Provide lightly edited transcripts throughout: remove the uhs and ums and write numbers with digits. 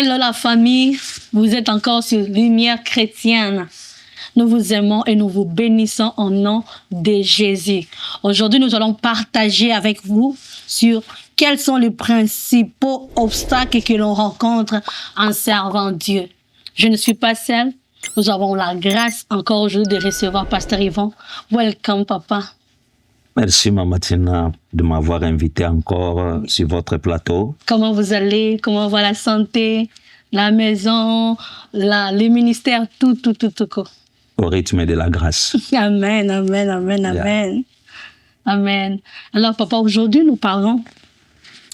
Hello la famille, vous êtes encore sur Lumière Chrétienne. Nous vous aimons et nous vous bénissons au nom de Jésus. Aujourd'hui, nous allons partager avec vous sur quels sont les principaux obstacles que l'on rencontre en servant Dieu. Je ne suis pas seule. Nous avons la grâce encore aujourd'hui de recevoir Pasteur Yvon. Welcome, papa. Merci, Maman Tina, de m'avoir invité encore sur votre plateau. Comment vous allez? Comment va la santé, la maison, les ministères, tout. Au rythme de la grâce. Amen, amen, amen, amen. Yeah. Amen. Alors, papa, aujourd'hui,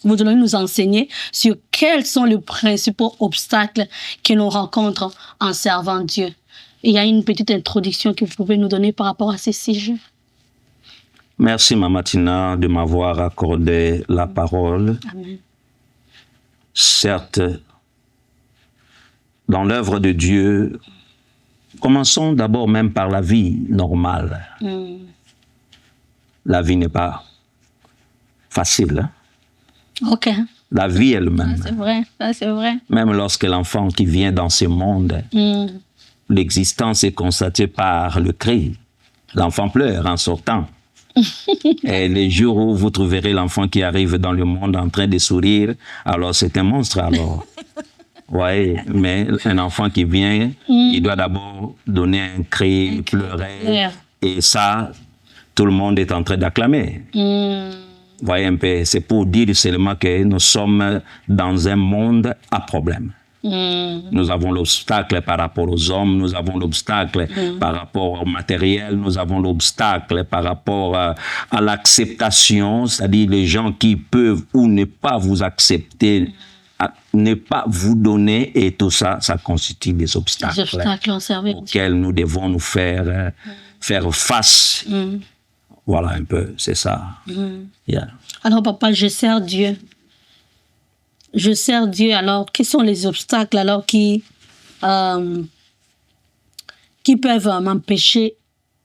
vous allez nous enseigner sur quels sont les principaux obstacles que l'on rencontre en servant Dieu. Il y a une petite introduction que vous pouvez nous donner par rapport à ces sujets. Merci, Maman Tina, de m'avoir accordé la parole. Amen. Certes, dans l'œuvre de Dieu, commençons d'abord même par la vie normale. La vie n'est pas facile. Hein? Ok. La vie elle-même. C'est vrai. Même lorsque l'enfant qui vient dans ce monde, l'existence est constatée par le cri. L'enfant pleure en sortant. Et les jours où vous trouverez l'enfant qui arrive dans le monde en train de sourire, alors c'est un monstre alors. Oui, mais un enfant qui vient, il doit d'abord donner un cri, pleurer. Et ça, tout le monde est en train d'acclamer. Voyez un peu, c'est pour dire seulement que nous sommes dans un monde à problème. Nous avons l'obstacle par rapport aux hommes, nous avons l'obstacle par rapport au matériel, nous avons l'obstacle par rapport à l'acceptation, c'est-à-dire les gens qui peuvent ou ne pas vous accepter, ne pas vous donner, et tout ça, ça constitue des obstacles auxquels nous devons nous faire face. Voilà un peu, c'est ça. Yeah. Alors papa, je sers Dieu. Alors quels sont les obstacles alors qui peuvent m'empêcher,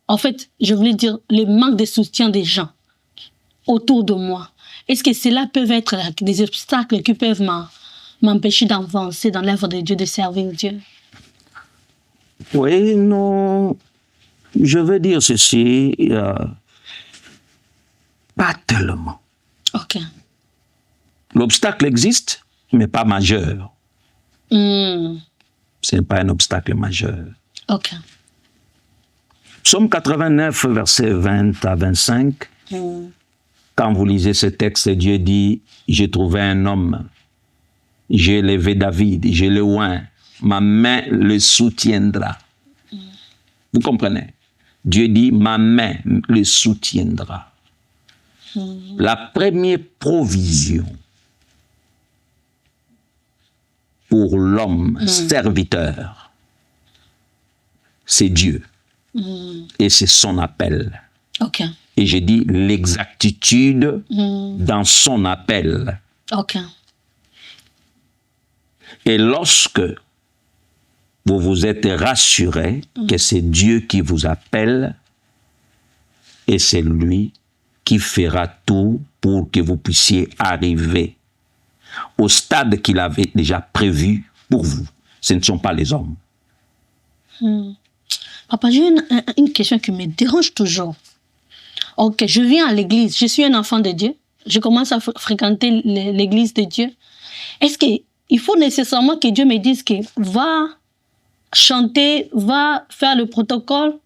en fait, je voulais dire, le manque de soutien des gens autour de moi. Est-ce que cela peut être des obstacles qui peuvent m'empêcher d'avancer dans l'œuvre de Dieu, de servir Dieu? Oui, non. Je veux dire ceci, pas tellement. Ok. L'obstacle existe, mais pas majeur. Ce n'est pas un obstacle majeur. Ok. Psaume 89, versets 20 à 25. Quand vous lisez ce texte, Dieu dit, j'ai trouvé un homme, j'ai élevé David, j'ai le oint, ma main le soutiendra. Vous comprenez? Dieu dit, ma main le soutiendra. La première provision pour l'homme serviteur, c'est Dieu. Et c'est son appel. Ok. Et j'ai dit l'exactitude dans son appel. Ok. Et lorsque vous vous êtes rassuré que c'est Dieu qui vous appelle, et c'est lui qui fera tout pour que vous puissiez arriver au stade qu'il avait déjà prévu pour vous. Ce ne sont pas les hommes. Papa, j'ai une question qui me dérange toujours. Ok, je viens à l'église, je suis un enfant de Dieu, je commence à fréquenter l'église de Dieu. Est-ce qu'il faut nécessairement que Dieu me dise que va chanter, va faire le protocole,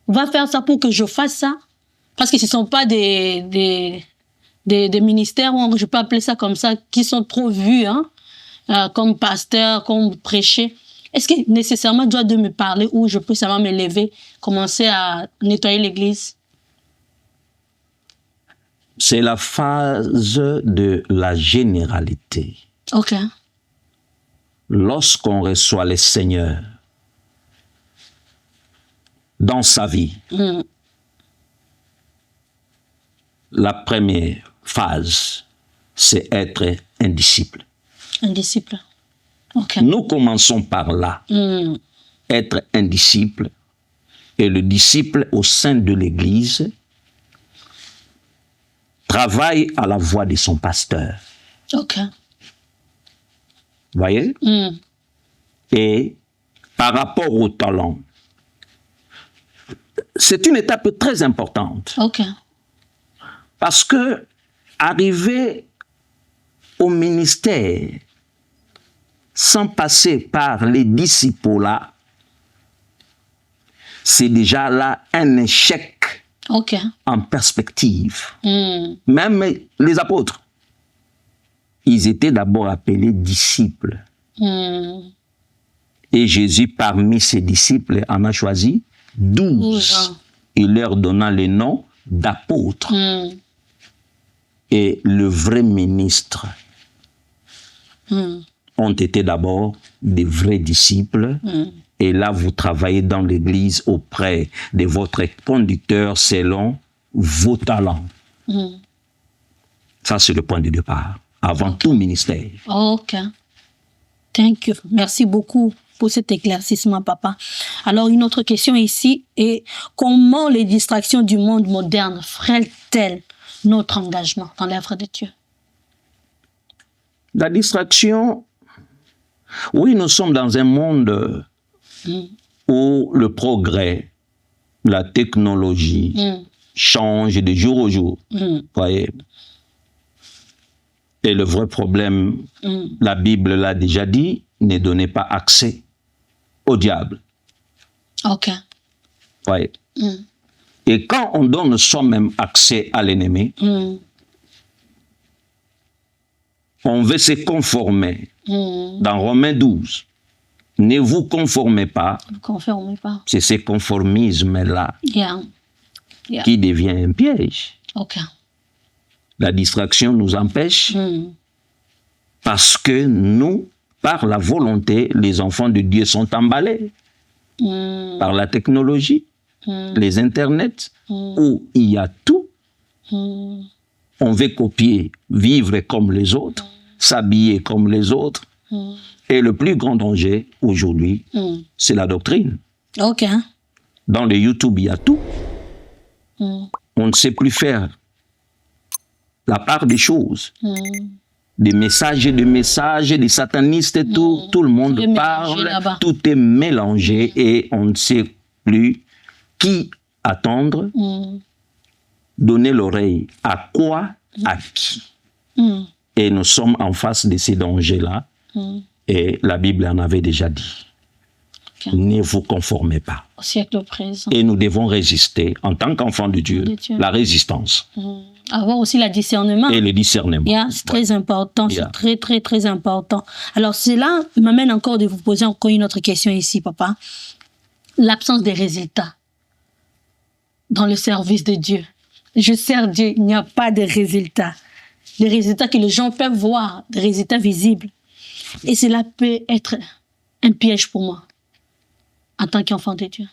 va faire ça pour que je fasse ça? Parce que ce ne sont pas des ministères, je peux appeler ça comme ça, qui sont trop vus, comme pasteur, comme prêcher. Est-ce que nécessairement Dieu doit me parler ou je peux seulement me lever, commencer à nettoyer l'église? C'est la phase de la généralité. Ok. Lorsqu'on reçoit le Seigneur dans sa vie, la première phase, c'est être un disciple. Un disciple. Ok. Nous commençons par là. Être un disciple. Et le disciple au sein de l'Église travaille à la voix de son pasteur. Ok. Voyez? Et par rapport au talent, c'est une étape très importante. OK. Parce que arriver au ministère sans passer par les disciples là, c'est déjà là un échec OK. en perspective. Même les apôtres, ils étaient d'abord appelés disciples. Et Jésus, parmi ses disciples, en a choisi 12. Il leur donna le nom d'apôtres. Et le vrai ministre ont été d'abord des vrais disciples. Et là, vous travaillez dans l'Église auprès de votre conducteur selon vos talents. Ça, c'est le point de départ, avant tout ministère. OK. Thank you. Merci beaucoup pour cet éclaircissement, papa. Alors, une autre question ici est comment les distractions du monde moderne freinent-elles notre engagement dans l'œuvre de Dieu? La distraction, oui, nous sommes dans un monde où le progrès, la technologie change de jour au jour. Voyez. Et le vrai problème, la Bible l'a déjà dit, ne donnez pas accès au diable. OK. Voyez. Et quand on donne soi-même accès à l'ennemi, on veut se conformer. Dans Romains 12, ne vous conformez pas. Ne vous conformez pas. C'est ce conformisme-là qui devient un piège. OK. La distraction nous empêche parce que nous, par la volonté, les enfants de Dieu sont emballés par la technologie, les internets, où il y a tout. On veut copier, vivre comme les autres, s'habiller comme les autres. Et le plus grand danger aujourd'hui, c'est la doctrine. OK. Dans le YouTube, il y a tout. On ne sait plus faire la part des choses. Des messages, des satanistes, et tout. Tout le monde parle, tout est mélangé et on ne sait plus qui attendre, donner l'oreille à quoi, à qui. Et nous sommes en face de ces dangers-là. Et la Bible en avait déjà dit. Ne vous conformez pas. Au siècle présent. Et nous devons résister, en tant qu'enfants de Dieu, la résistance. Avoir aussi le discernement. Et le discernement. C'est très important, c'est très, très, très important. Alors, cela m'amène encore de vous poser encore une autre question ici, papa. L'absence des résultats dans le service de Dieu. Je sers Dieu, il n'y a pas de résultats. Les résultats que les gens peuvent voir, des résultats visibles. Et cela peut être un piège pour moi, en tant qu'enfant de Dieu,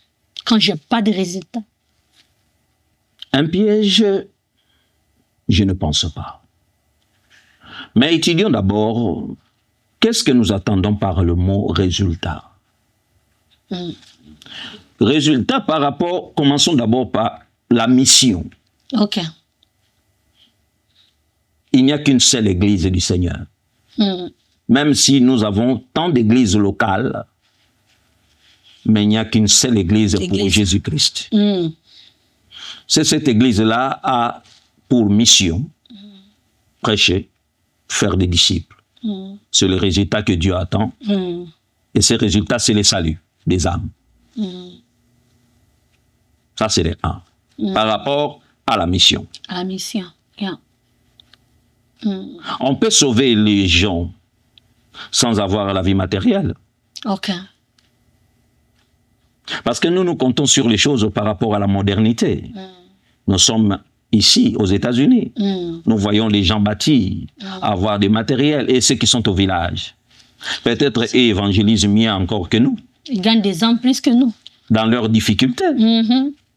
quand je n'ai pas de résultats. Un piège, je ne pense pas. Mais étudions d'abord, qu'est-ce que nous attendons par le mot résultat? Résultat par rapport, commençons d'abord par la mission. OK. Il n'y a qu'une seule église du Seigneur. Même si nous avons tant d'églises locales, mais il n'y a qu'une seule église pour Jésus-Christ. C'est cette église-là a pour mission prêcher, faire des disciples. C'est le résultat que Dieu attend. Et ce résultat, c'est le salut des âmes. Ça, c'est les un. Par rapport à la mission. À la mission, On peut sauver les gens sans avoir la vie matérielle. OK. Parce que nous comptons sur les choses par rapport à la modernité. Nous sommes ici, aux États-Unis. Nous voyons les gens bâtis, avoir des matériels, et ceux qui sont au village. Peut-être eux évangélisent mieux encore que nous. Ils gagnent des âmes plus que nous. Dans leurs difficultés,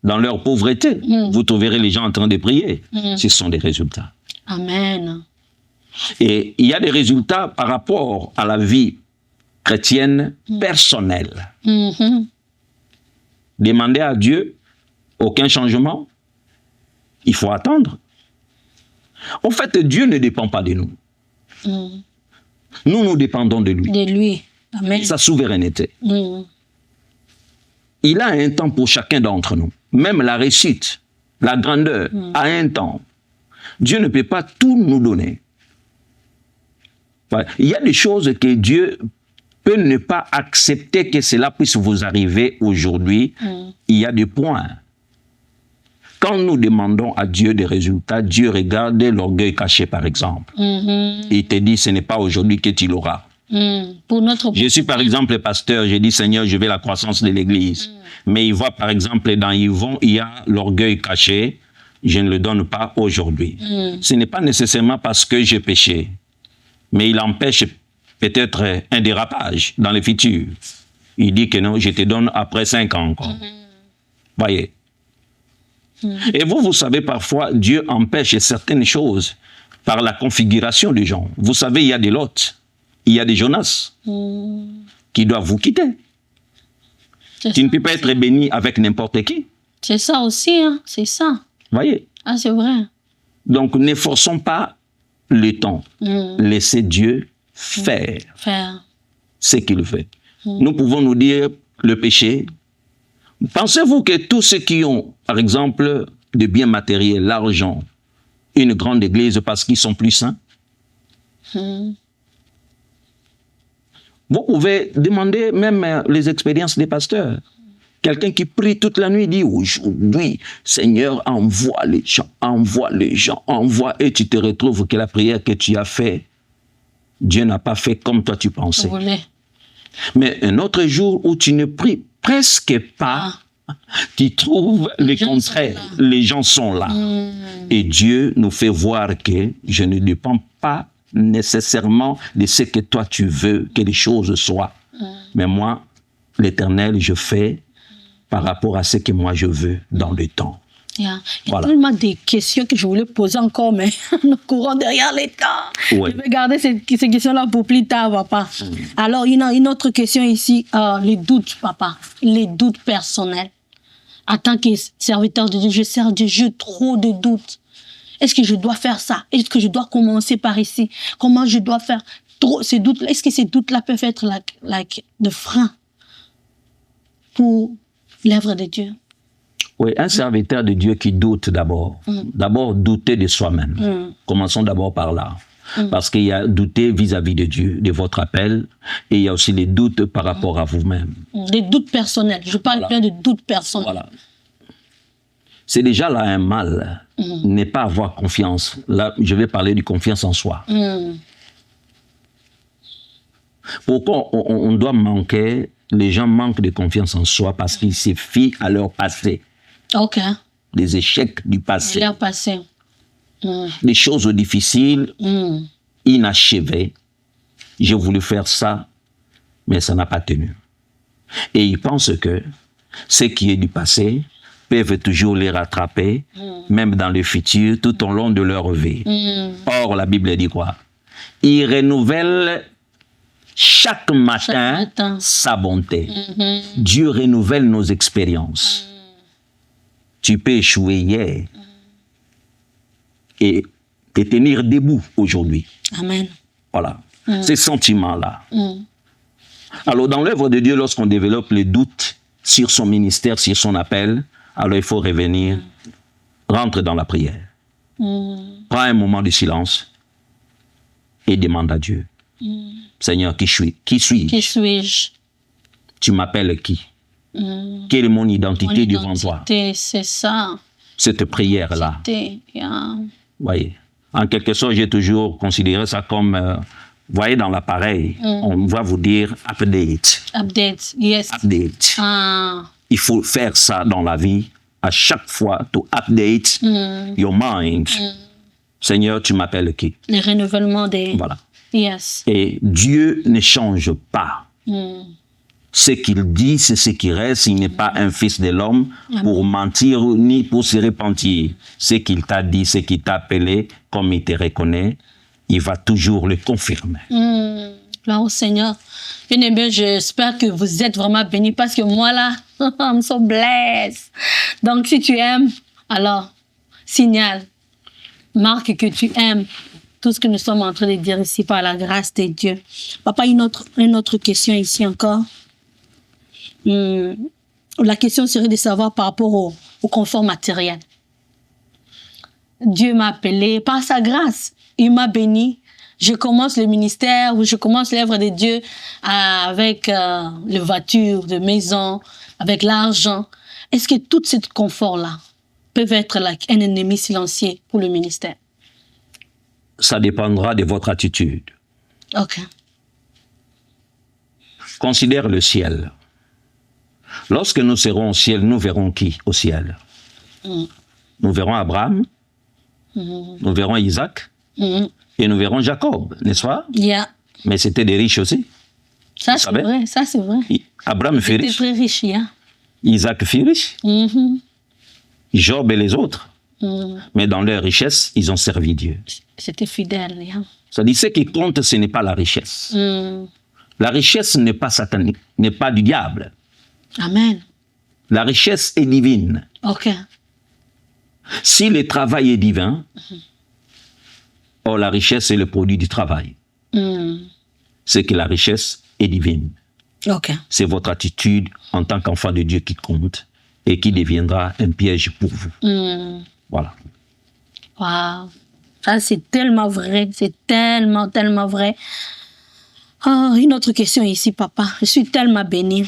dans leur pauvreté, vous trouverez les gens en train de prier. Ce sont des résultats. Amen. Et il y a des résultats par rapport à la vie chrétienne personnelle. Demander à Dieu aucun changement, il faut attendre. En fait, Dieu ne dépend pas de nous. Nous dépendons de lui. De lui. Amen. Sa souveraineté. Il a un temps pour chacun d'entre nous. Même la réussite, la grandeur, a un temps. Dieu ne peut pas tout nous donner. Voilà. Il y a des choses que Dieu peut ne pas accepter que cela puisse vous arriver aujourd'hui. Il y a des points. Quand nous demandons à Dieu des résultats, Dieu regarde l'orgueil caché, par exemple. Il te dit, ce n'est pas aujourd'hui que tu l'auras. Pour notre... Je suis par exemple pasteur, j'ai dit Seigneur, je veux la croissance de l'église. Mais il voit par exemple dans Yvon, il y a l'orgueil caché, je ne le donne pas aujourd'hui. Ce n'est pas nécessairement parce que j'ai péché, mais il empêche peut-être un dérapage dans le futur. Il dit que non, je te donne après 5 ans encore. Voyez. Et vous savez, parfois, Dieu empêche certaines choses par la configuration des gens. Vous savez, il y a des Lot, il y a des Jonas qui doivent vous quitter. Tu ne peux pas être béni avec n'importe qui. C'est ça aussi, hein? C'est ça. Voyez. Ah, c'est vrai. Donc, n'efforçons pas le temps. Laissez Dieu faire ce qu'il fait. Nous pouvons nous dire le péché. Pensez-vous que tous ceux qui ont, par exemple, des biens matériels, l'argent, une grande église parce qu'ils sont plus saints? Vous pouvez demander même les expériences des pasteurs. Quelqu'un qui prie toute la nuit dit aujourd'hui, Seigneur, envoie les gens, envoie, et tu te retrouves que la prière que tu as faite, Dieu n'a pas fait comme toi tu pensais. Mais un autre jour où tu ne pries presque pas, tu trouves le contraire. Les gens sont là. Et Dieu nous fait voir que je ne dépends pas nécessairement de ce que toi tu veux que les choses soient. Mais moi, l'Éternel, je fais par rapport à ce que moi je veux dans le temps. Il y a tellement de questions que je voulais poser encore, mais nous courons derrière les temps. Je vais garder ces questions-là pour plus tard, papa. Alors, il y a une autre question ici, les doutes, papa, les doutes personnels. En tant que serviteur de Dieu, je sers Dieu, j'ai trop de doutes. Est-ce que je dois faire ça? Est-ce que je dois commencer par ici? Comment je dois faire? Trop, ces doutes-là, est-ce que ces doutes-là peuvent être de frein pour l'œuvre de Dieu? Oui, un serviteur de Dieu qui doute d'abord. D'abord, douter de soi-même. Commençons d'abord par là. Parce qu'il y a douter vis-à-vis de Dieu, de votre appel, et il y a aussi les doutes par rapport à vous-même. Des doutes personnels. Je parle bien de doutes personnels. Voilà. C'est déjà là un mal. Ne pas avoir confiance. Là, je vais parler de confiance en soi. Pourquoi on doit manquer? Les gens manquent de confiance en soi parce qu'ils se fient à leur passé. Ok. Les échecs du passé. Leur passé. Les choses difficiles, inachevées. J'ai voulu faire ça, mais ça n'a pas tenu. Et ils pensent que ce qui est du passé peuvent toujours les rattraper, même dans le futur, tout au long de leur vie. Or, la Bible dit quoi? Il renouvelle chaque matin sa bonté. Dieu renouvelle nos expériences. Tu peux échouer hier et te tenir debout aujourd'hui. Amen. Voilà. Ces sentiments-là. Alors, dans l'œuvre de Dieu, lorsqu'on développe le doute sur son ministère, sur son appel, alors il faut revenir, rentre dans la prière. Prends un moment de silence et demande à Dieu. Seigneur, qui suis-je? Qui suis-je? Tu m'appelles qui? Quelle est mon identité devant toi? C'est ça. Cette prière-là. Voyez. En quelque sorte, j'ai toujours considéré ça comme, voyez, dans l'appareil, on va vous dire update. Update, yes. Update. Il faut faire ça dans la vie, à chaque fois, to update your mind. Seigneur, tu m'appelles qui? Le renouvellement des... Voilà. Yes. Et Dieu ne change pas. Ce qu'il dit, c'est ce qui reste. Il n'est pas un fils de l'homme pour mentir ni pour se repentir. Ce qu'il t'a dit, ce qu'il t'a appelé, comme il te reconnaît, il va toujours le confirmer. Là, au Seigneur. Bien-aimé, j'espère que vous êtes vraiment bénis parce que moi, là, I'm so blessed. Donc, si tu aimes, alors, signale, marque que tu aimes, tout ce que nous sommes en train de dire ici par la grâce de Dieu. Papa, une autre question ici encore. La question serait de savoir par rapport au confort matériel. Dieu m'a appelé par sa grâce. Il m'a béni. Je commence le ministère ou je commence l'œuvre de Dieu avec les voitures, de maison, avec l'argent. Est-ce que tout ce confort-là peut être un ennemi silencieux pour le ministère? Ça dépendra de votre attitude. OK. Considère le ciel. Lorsque nous serons au ciel, nous verrons qui au ciel? Nous verrons Abraham, nous verrons Isaac, et nous verrons Jacob, n'est-ce pas? Yeah. Mais c'était des riches aussi. Ça, c'est vrai. Ça, c'est vrai. Abraham fut riche. Très riche, yeah. Isaac fut riche. Job et les autres. Mais dans leur richesse, ils ont servi Dieu. C'était fidèle, yeah. Ça dit, ce qui compte, ce n'est pas la richesse. La richesse n'est pas satanique, n'est pas du diable. Amen. La richesse est divine. OK. Si le travail est divin, or la richesse est le produit du travail. C'est que la richesse est divine. OK. C'est votre attitude en tant qu'enfant de Dieu qui compte et qui deviendra un piège pour vous. Voilà. Wow. Ça, c'est tellement vrai. C'est tellement, tellement vrai. Oh, une autre question ici, papa. Je suis tellement bénie.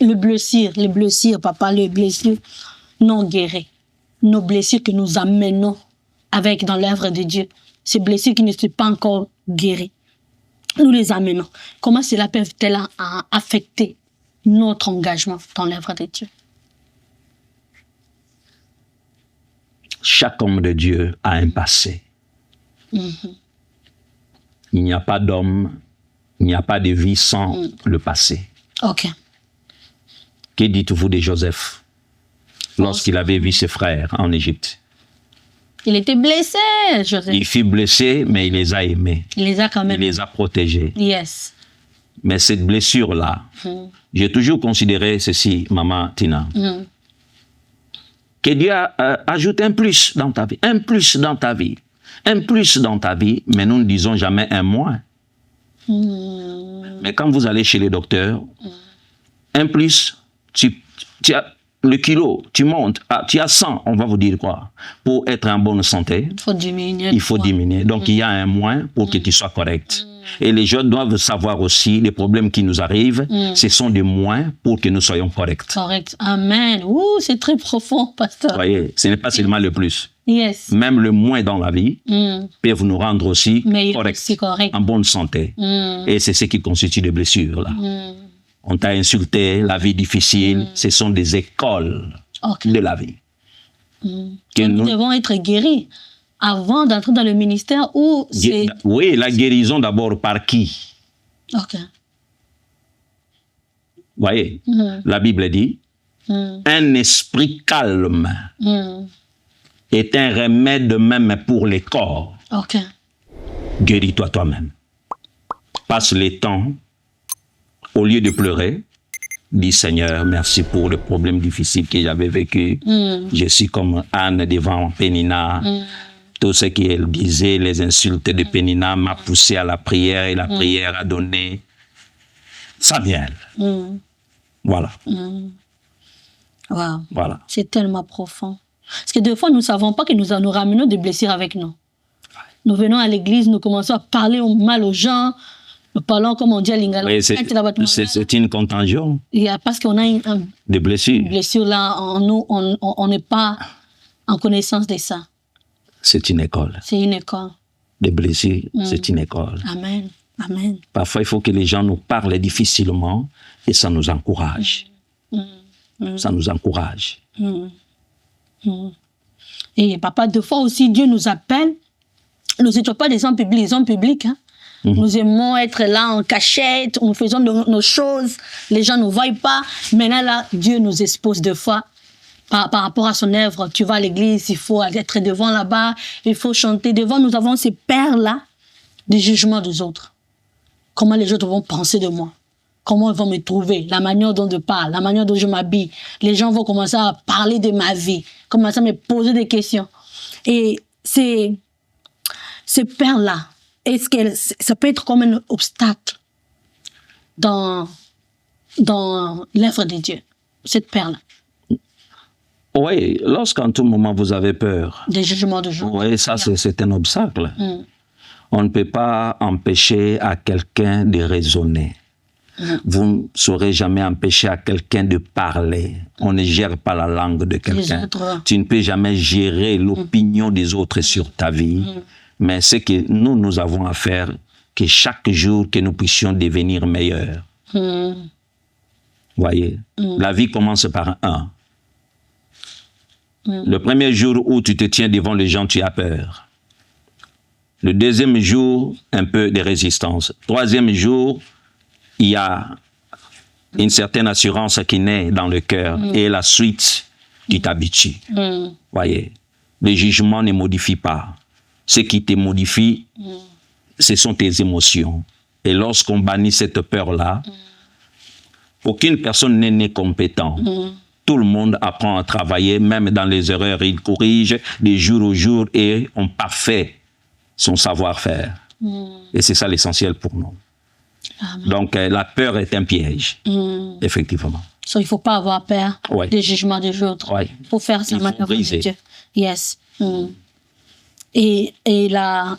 Les blessures, papa, les blessures non guéries. Nos blessures que nous amenons avec dans l'œuvre de Dieu. Ces blessures qui ne sont pas encore guéries. Nous les amenons. Comment cela peut-elle affecter notre engagement dans l'œuvre de Dieu? Chaque homme de Dieu a un passé. Il n'y a pas d'homme, il n'y a pas de vie sans le passé. OK. Que dites-vous de Joseph lorsqu'il avait vu ses frères en Égypte? Il était blessé, Joseph. Il fut blessé, mais il les a aimés. Il les a quand même. Il les a protégés. Yes. Mais cette blessure-là, j'ai toujours considéré ceci, maman Tina, que Dieu ajoute un plus dans ta vie, un plus dans ta vie, un plus dans ta vie, mais nous ne disons jamais un moins. Mais quand vous allez chez les docteurs, un plus, tu as le kilo, tu montes, tu as 100, on va vous dire quoi? Pour être en bonne santé, il faut diminuer. Il faut diminuer. Donc, il y a un moins pour que tu sois correct. Et les gens doivent savoir aussi, les problèmes qui nous arrivent, ce sont des moins pour que nous soyons corrects. Correct. Amen. Ouh, c'est très profond, pasteur. Vous voyez, ce n'est pas seulement le plus. Yes. Même le moins dans la vie peuvent nous rendre aussi corrects, correct. en bonne santé. Et c'est ce qui constitue des blessures, là. On t'a insulté, la vie difficile, ce sont des écoles de la vie. Que nous devons être guéris avant d'entrer dans le ministère où c'est... Oui, la guérison d'abord par qui? OK. Vous voyez, la Bible dit, un esprit calme est un remède même pour les corps. OK. Guéris-toi toi-même. Passe les temps, au lieu de pleurer, dis Seigneur, merci pour le problème difficile que j'avais vécu. Je suis comme Anne devant Pénina. Tout ce qu'elle disait, les insultes de Pénina m'a poussé à la prière et la prière a donné Samuel. Voilà. Wow. Voilà. C'est tellement profond. Parce que des fois, nous ne savons pas que nous ramenons des blessures avec nous. Nous venons à l'église, nous commençons à parler mal aux gens. Nous parlons comme on dit à Lingala. Oui, c'est une contagion. Parce qu'on a des blessures. Une blessure là en nous, on n'est pas en connaissance de ça. C'est une école. C'est une école. Des blessures, c'est une école. Amen. Amen. Parfois, il faut que les gens nous parlent difficilement et ça nous encourage. Ça nous encourage. Et papa, deux fois aussi, Dieu nous appelle. Nous n'étions pas des hommes publics, les hommes publics. Hein. Nous aimons être là en cachette, nous faisons nos choses, les gens ne nous voient pas. Maintenant, là, Dieu nous expose deux fois par rapport à son œuvre. Tu vas à l'église, il faut être devant là-bas, il faut chanter devant. Nous avons ces pères-là des jugements des autres. Comment les autres vont penser de moi? Comment ils vont me trouver? La manière dont je parle, la manière dont je m'habille. Les gens vont commencer à parler de ma vie, commencer à me poser des questions. Et c'est ces pères-là, est-ce que ça peut être comme un obstacle dans l'œuvre de Dieu, cette père-là? Oui, lorsqu'en tout moment vous avez peur. Des jugements de jour. Oui, ça c'est un obstacle. On ne peut pas empêcher à quelqu'un de raisonner. Vous ne saurez jamais empêcher à quelqu'un de parler. On ne gère pas la langue de quelqu'un. Tu ne peux jamais gérer l'opinion des autres sur ta vie. Mais ce que nous avons à faire, que chaque jour que nous puissions devenir meilleurs. Voyez, la vie commence par un. Le premier jour où tu te tiens devant les gens, tu as peur. Le deuxième jour, un peu de résistance. Troisième jour, il y a une certaine assurance qui naît dans le cœur. Et la suite, tu t'habitues. Voyez, le jugement ne modifie pas. Ce qui te modifie, ce sont tes émotions. Et lorsqu'on bannit cette peur-là, aucune personne n'est née compétent. Tout le monde apprend à travailler, même dans les erreurs, il corrige de jour au jour et on parfait son savoir-faire. Et c'est ça l'essentiel pour nous. Amen. Donc, la peur est un piège, effectivement. So, il ne faut pas avoir peur des jugements des autres. Il faut faire sa manière de Dieu. Yes. Et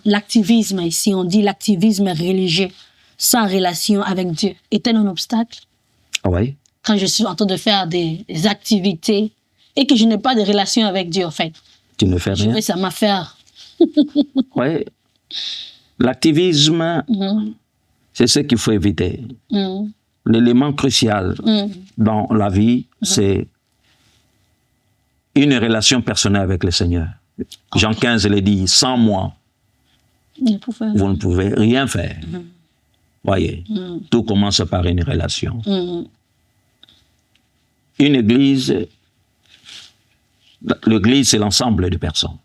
l'activisme, ici, on dit l'activisme religieux, sans relation avec Dieu, est-il un obstacle? Oui. Quand je suis en train de faire des activités et que je n'ai pas de relation avec Dieu, en fait. Tu ne fais rien. Je vais ça m'affaire. Oui. L'activisme, c'est ce qu'il faut éviter. L'élément crucial dans la vie, c'est une relation personnelle avec le Seigneur. Jean 15 le dit, sans moi, vous ne pouvez rien faire. Voyez, tout commence par une relation. Une église, l'église, c'est l'ensemble de personnes.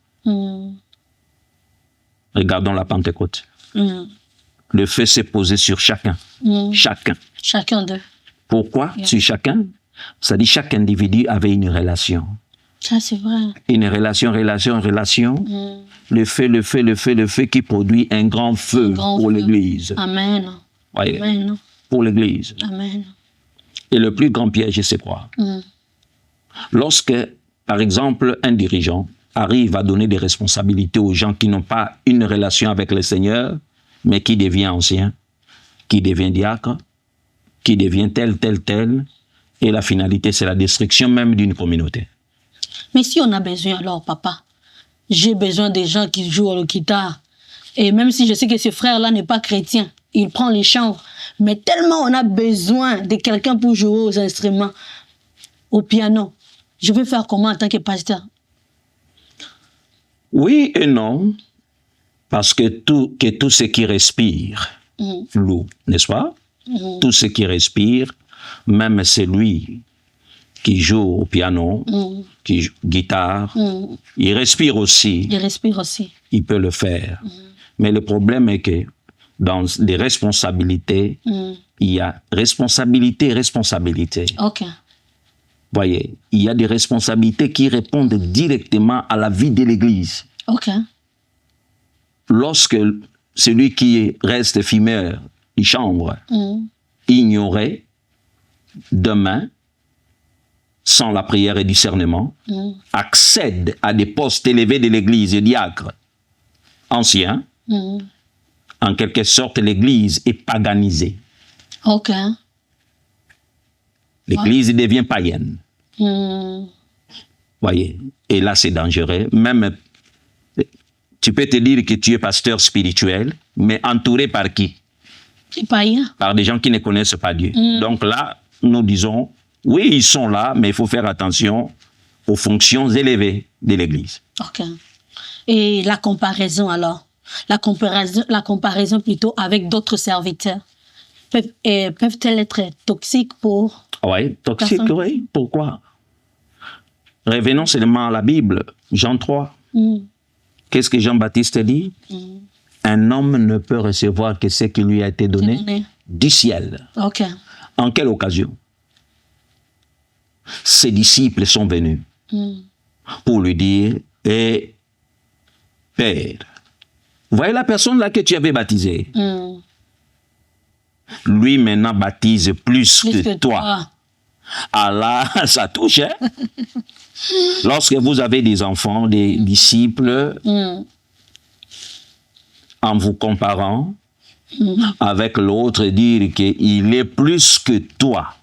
Regardons la Pentecôte. Le feu s'est posé sur chacun. Chacun d'eux. Pourquoi sur chacun? Ça dit chaque individu avait une relation. Ça, c'est vrai. Une relation. Le feu qui produit un grand feu pour l'église. Amen. Voyez, Amen. pour l'église. Amen. Et le plus grand piège, c'est quoi? Lorsque, par exemple, un dirigeant arrive à donner des responsabilités aux gens qui n'ont pas une relation avec le Seigneur, mais qui devient ancien, qui devient diacre, qui devient tel, et la finalité, c'est la destruction même d'une communauté. Mais si on a besoin, alors, papa, j'ai besoin des gens qui jouent à la guitare. Et même si je sais que ce frère-là n'est pas chrétien, il prend les chants. Mais tellement on a besoin de quelqu'un pour jouer aux instruments, au piano. Je vais faire comment en tant que pasteur? Oui et non, parce que tout ce qui respire, l'eau, n'est-ce pas? Tout ce qui respire, même celui qui joue au piano, qui joue guitare, il respire aussi. Il respire aussi. Il peut le faire. Mais le problème est que dans les responsabilités, il y a responsabilité. Ok. Voyez, il y a des responsabilités qui répondent directement à la vie de l'Église. Ok. Lorsque celui qui reste fumeur, il chambre, ignoré, demain, sans la prière et discernement, accède à des postes élevés de l'Église, diacre, ancien, en quelque sorte, l'Église est paganisée. Ok. L'Église devient païenne. Voyez, et là c'est dangereux. Même, tu peux te dire que tu es pasteur spirituel, mais entouré par qui? C'est païen. Par des gens qui ne connaissent pas Dieu. Donc là, nous disons, oui, ils sont là, mais il faut faire attention aux fonctions élevées de l'Église. Ok. Et la comparaison alors? La comparaison plutôt avec d'autres serviteurs peuvent-elles être toxiques pour... Oui, toxiques, oui. Pourquoi? Revenons seulement à la Bible, Jean 3. Qu'est-ce que Jean-Baptiste dit? Un homme ne peut recevoir que ce qui lui a été donné du ciel. Ok. En quelle occasion? Ses disciples sont venus pour lui dire, Père, Vous voyez la personne là que tu avais baptisée? Lui maintenant baptise plus que toi. Ah là, ça touche. Hein? Lorsque vous avez des enfants, des disciples, en vous comparant avec l'autre, dire qu'il est plus que toi.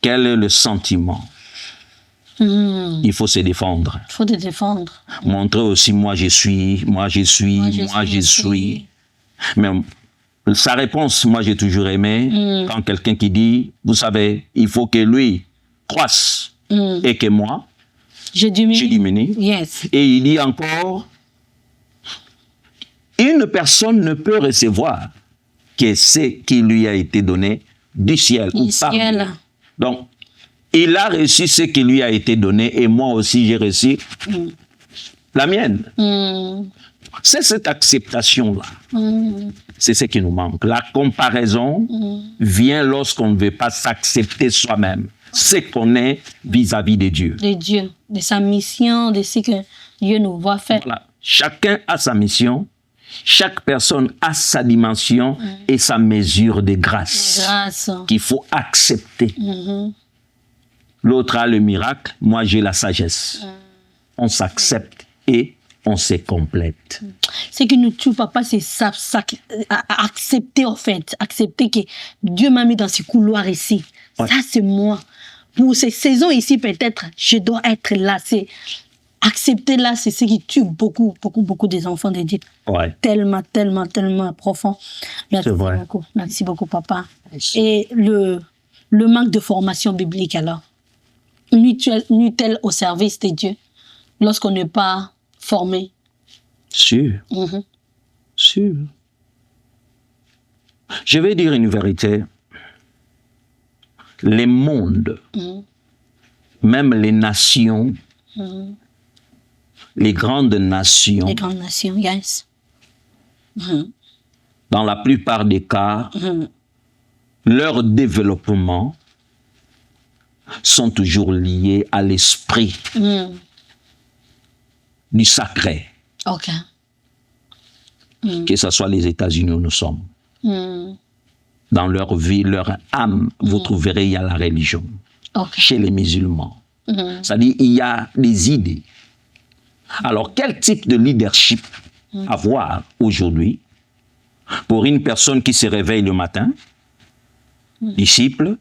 Quel est le sentiment? Il faut se défendre. Il faut te défendre. Montrer aussi, moi je suis. Mais sa réponse, moi j'ai toujours aimé, quand quelqu'un qui dit, vous savez, il faut que lui croisse et que moi, je diminue. Yes. Et il dit encore, une personne ne peut recevoir que ce qui lui a été donné du ciel. Ou par Dieu. Donc, il a reçu ce qui lui a été donné et moi aussi j'ai reçu la mienne. C'est cette acceptation-là. C'est ce qui nous manque. La comparaison vient lorsqu'on ne veut pas s'accepter soi-même. Ce qu'on est vis-à-vis de Dieu. De Dieu, de sa mission, de ce que Dieu nous voit faire. Voilà. Chacun a sa mission. Chaque personne a sa dimension et sa mesure de grâce. Qu'il faut accepter. L'autre a le miracle, moi j'ai la sagesse. On s'accepte et on se complète. Ce qui nous tue, papa, c'est accepter en fait. Accepter que Dieu m'a mis dans ce couloir ici. Ouais. Ça, c'est moi. Pour ces saisons ici, peut-être, je dois être là. C'est accepter là, c'est ce qui tue beaucoup des enfants de Dieu. Ouais. Tellement profond. Merci beaucoup. Merci beaucoup, papa. Merci. Et le manque de formation biblique, alors, nuit-elle au service de Dieu lorsqu'on n'est pas formé? Sûr. Sûr. Je vais dire une vérité. Les mondes, même les nations, les grandes nations, yes. Dans la plupart des cas, leur développement sont toujours liés à l'esprit du sacré. Ok. Que ce soit les États-Unis où nous sommes. Dans leur vie, leur âme, vous trouverez, il y a la religion. Okay. Chez les musulmans. C'est-à-dire, il y a des idées. Alors, quel type de leadership avoir aujourd'hui pour une personne qui se réveille le matin, disciple,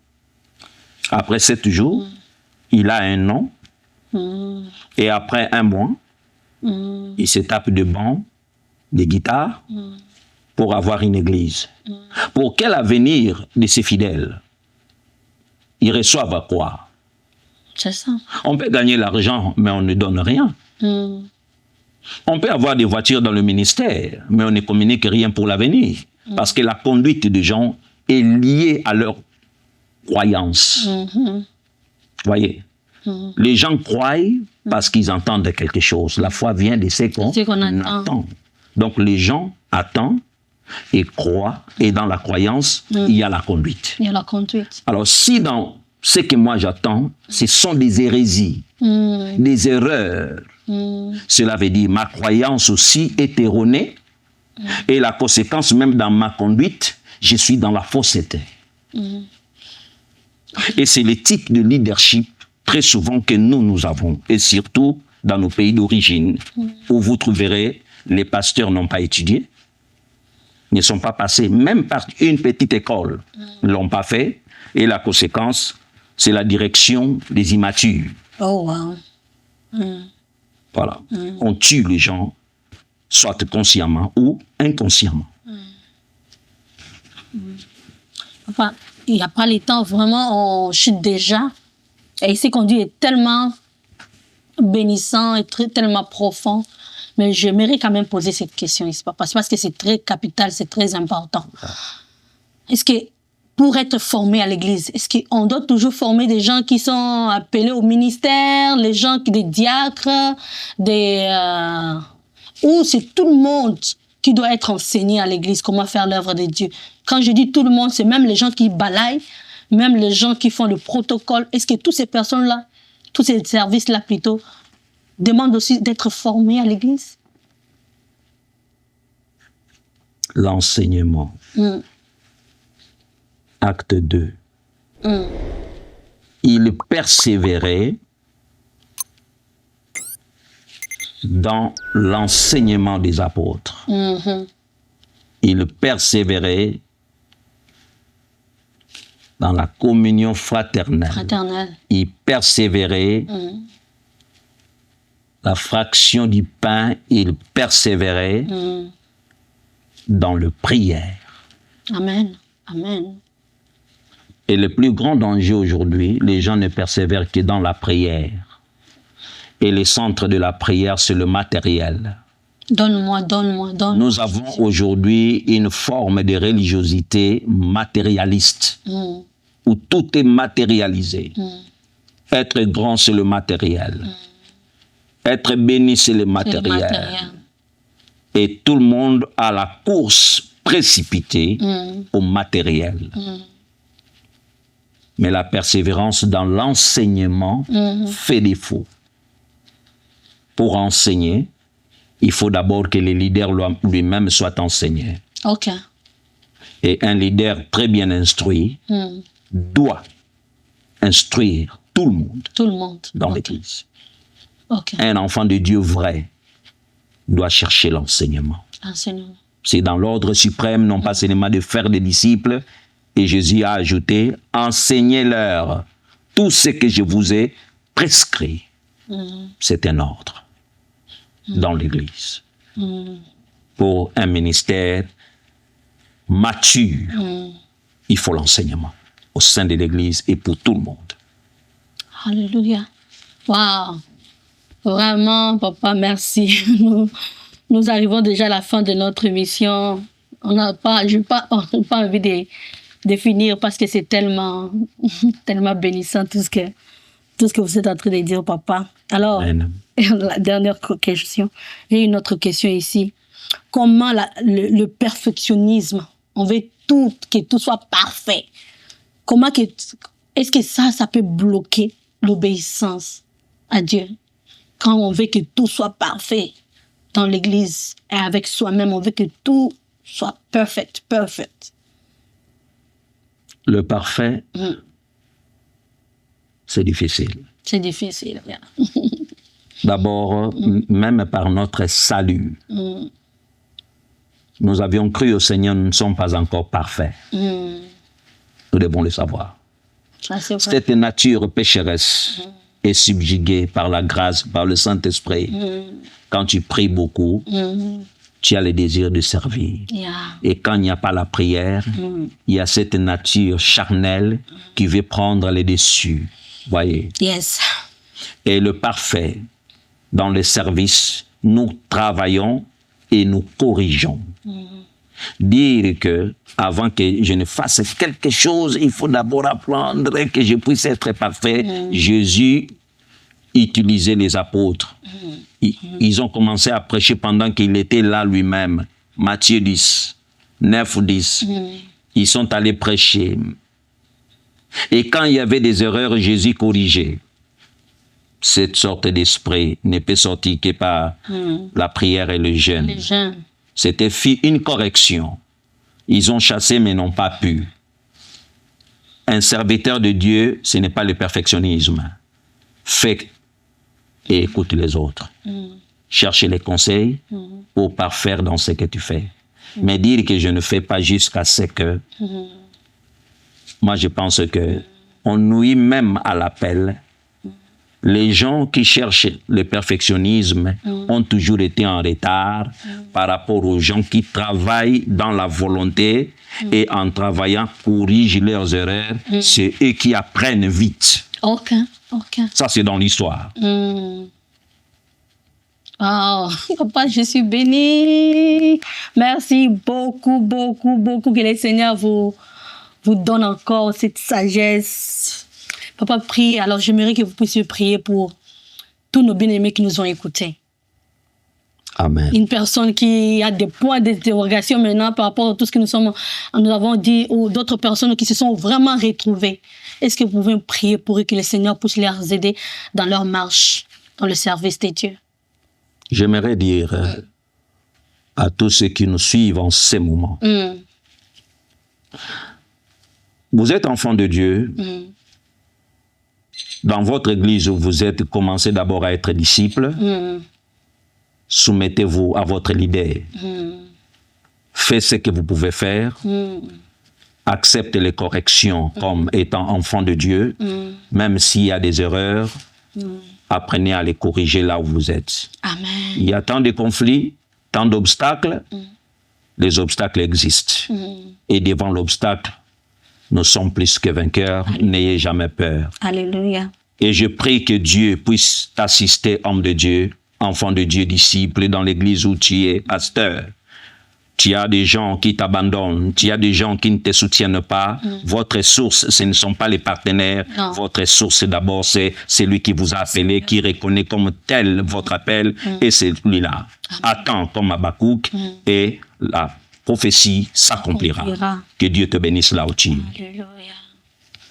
après 7 jours, il a un nom, et après 1 mois, il se tape de bancs, de guitares, pour avoir une église. Pour quel avenir de ces fidèles? Ils reçoivent quoi? C'est ça. On peut gagner l'argent, mais on ne donne rien. On peut avoir des voitures dans le ministère, mais on ne communique rien pour l'avenir. Parce que la conduite des gens est liée à leur croyance. Vous voyez? Les gens croient parce qu'ils entendent quelque chose. La foi vient de ce qu'on attend. Donc les gens attendent et croient, et dans la croyance, il y a la conduite. Il y a la conduite. Alors si dans ce que moi j'attends, ce sont des hérésies, des erreurs, cela veut dire ma croyance aussi est erronée, et la conséquence même dans ma conduite, je suis dans la fausseté. Et c'est le type de leadership très souvent que nous avons, et surtout dans nos pays d'origine, où vous trouverez les pasteurs n'ont pas étudié, ne sont pas passés, même par une petite école, ne l'ont pas fait, et la conséquence, c'est la direction des immatures. Oh, wow. Voilà. On tue les gens, soit consciemment ou inconsciemment. Enfin, il n'y a pas le temps, vraiment, on chute déjà. Et ce qu'on dit est tellement bénissant et tellement profond. Mais j'aimerais quand même poser cette question ici, parce que c'est très capital, c'est très important. Est-ce que pour être formé à l'église, est-ce qu'on doit toujours former des gens qui sont appelés au ministère, les gens, des diacres, ou c'est tout le monde qui doit être enseigné à l'église, comment faire l'œuvre de Dieu? Quand je dis tout le monde, c'est même les gens qui balayent, même les gens qui font le protocole. Est-ce que toutes ces personnes-là, tous ces services-là plutôt, demandent aussi d'être formés à l'église? l'enseignement. Acte 2. Il persévérait dans l'enseignement des apôtres. Il persévérait dans la communion fraternelle. Il persévérait la fraction du pain. Il persévérait dans le prière. Amen. Amen. Et le plus grand danger aujourd'hui, les gens ne persévèrent que dans la prière. Et le centre de la prière, c'est le matériel. Donne-moi, donne-moi, donne-moi. Nous avons aujourd'hui une forme de religiosité matérialiste, où tout est matérialisé. Être grand, c'est le matériel. Être béni, c'est le matériel. Et tout le monde a la course précipitée au matériel. Mais la persévérance dans l'enseignement fait défaut. Pour enseigner, il faut d'abord que le leader lui-même soit enseigné. OK. Et un leader très bien instruit doit instruire tout le monde dans l'Église. OK. Un enfant de Dieu vrai doit chercher l'enseignement. C'est dans l'ordre suprême, non pas seulement de faire des disciples. Et Jésus a ajouté, enseignez-leur tout ce que je vous ai prescrit. C'est un ordre dans l'Église. Pour un ministère mature, il faut l'enseignement au sein de l'Église et pour tout le monde. Alléluia. Waouh. Vraiment, papa, merci. Nous arrivons déjà à la fin de notre émission. Je n'ai pas envie de finir parce que c'est tellement bénissant tout ce que vous êtes en train de dire, papa. Alors, la dernière question, j'ai une autre question ici. Comment le perfectionnisme, on veut que tout soit parfait. Est-ce que ça peut bloquer l'obéissance à Dieu? Quand on veut que tout soit parfait dans l'Église et avec soi-même, on veut que tout soit perfect. Le parfait, c'est difficile. C'est difficile, bien. D'abord, même par notre salut, nous avions cru au Seigneur, nous ne sommes pas encore parfaits. Nous devons le savoir. Cette nature pécheresse est subjuguée par la grâce, par le Saint-Esprit. Quand tu pries beaucoup, tu as le désir de servir. Et quand il n'y a pas la prière, il y a cette nature charnelle qui veut prendre le dessus. Voyez. Yes. Et le parfait, dans le service, nous travaillons et nous corrigeons. Dire que avant que je ne fasse quelque chose, il faut d'abord apprendre que je puisse être parfait. Jésus utilisait les apôtres. Ils ont commencé à prêcher pendant qu'il était là lui-même. Matthieu 10, 9 ou 10. Ils sont allés prêcher. Et quand il y avait des erreurs, Jésus corrigeait. Cette sorte d'esprit ne peut sortir que par la prière et le jeûne. C'était une correction. Ils ont chassé mais n'ont pas pu. Un serviteur de Dieu, ce n'est pas le perfectionnisme. Fais et écoute les autres. Cherche les conseils pour parfaire dans ce que tu fais. Mais dire que je ne fais pas jusqu'à ce que... Moi, je pense qu'on nuit même à l'appel. Les gens qui cherchent le perfectionnisme ont toujours été en retard par rapport aux gens qui travaillent dans la volonté et en travaillant corrigent leurs erreurs. C'est eux qui apprennent vite. OK. Ça, c'est dans l'histoire. Oh, papa, je suis bénie. Merci beaucoup. Que le Seigneur vous donne encore cette sagesse. Papa, prie. Alors, j'aimerais que vous puissiez prier pour tous nos bien-aimés qui nous ont écoutés. Amen. Une personne qui a des points d'interrogation maintenant par rapport à tout ce que nous avons dit, ou d'autres personnes qui se sont vraiment retrouvées. Est-ce que vous pouvez prier pour eux, que le Seigneur puisse les aider dans leur marche, dans le service de Dieu? J'aimerais dire à tous ceux qui nous suivent en ces moments. Vous êtes enfant de Dieu. Dans votre église où vous êtes, commencez d'abord à être disciple. Soumettez-vous à votre leader. Faites ce que vous pouvez faire. Acceptez les corrections comme étant enfant de Dieu. Même s'il y a des erreurs, apprenez à les corriger là où vous êtes. Amen. Il y a tant de conflits, tant d'obstacles. Les obstacles existent. Et devant l'obstacle, nous sommes plus que vainqueurs. N'ayez jamais peur. Alléluia. Et je prie que Dieu puisse t'assister, homme de Dieu, enfant de Dieu, disciple, dans l'église où tu es, pasteur. Tu as des gens qui t'abandonnent, tu as des gens qui ne te soutiennent pas. Votre source, ce ne sont pas les partenaires. Non. Votre source, d'abord, c'est celui qui vous a appelé, qui reconnaît comme tel votre appel, et c'est celui-là. Attends comme Habakkuk, et la prophétie s'accomplira. Que Dieu te bénisse là où tu es. Alléluia.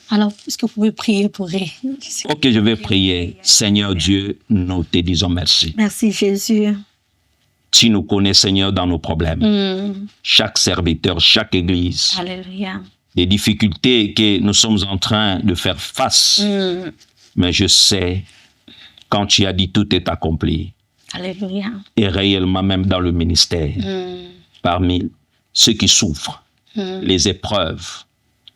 Alors, est-ce que vous pouvez prier pour eux? Ok, je vais prier. Seigneur Dieu, nous te disons merci. Merci Jésus. Tu nous connais, Seigneur, dans nos problèmes. Chaque serviteur, chaque église. Alléluia. Les difficultés que nous sommes en train de faire face. Mais je sais, quand tu as dit tout est accompli. Alléluia. Et réellement, même dans le ministère, parmi ceux qui souffrent, les épreuves,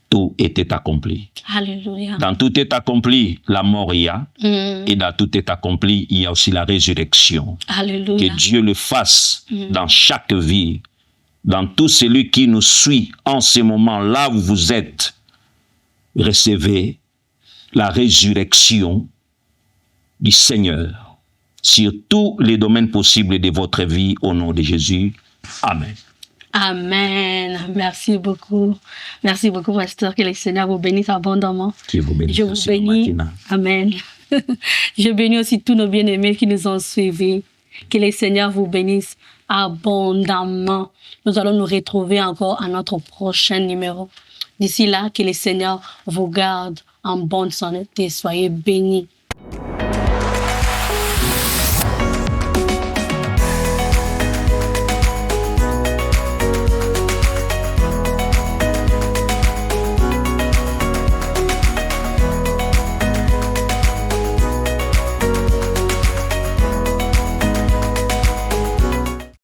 tout était accompli. Alléluia. Dans tout est accompli, la mort y a. Et dans tout est accompli, il y a aussi la résurrection. Alléluia. Que Dieu le fasse dans chaque vie, dans tout celui qui nous suit en ce moment là où vous êtes. Recevez la résurrection du Seigneur sur tous les domaines possibles de votre vie au nom de Jésus. Amen. Amen. Merci beaucoup. Merci beaucoup, pasteur. Que le Seigneur vous bénisse abondamment. Qui vous bénisse. Je vous bénis. Amen. Je bénis aussi tous nos bien-aimés qui nous ont suivis. Que le Seigneur vous bénisse abondamment. Nous allons nous retrouver encore à notre prochain numéro. D'ici là, que le Seigneur vous garde en bonne santé. Soyez bénis.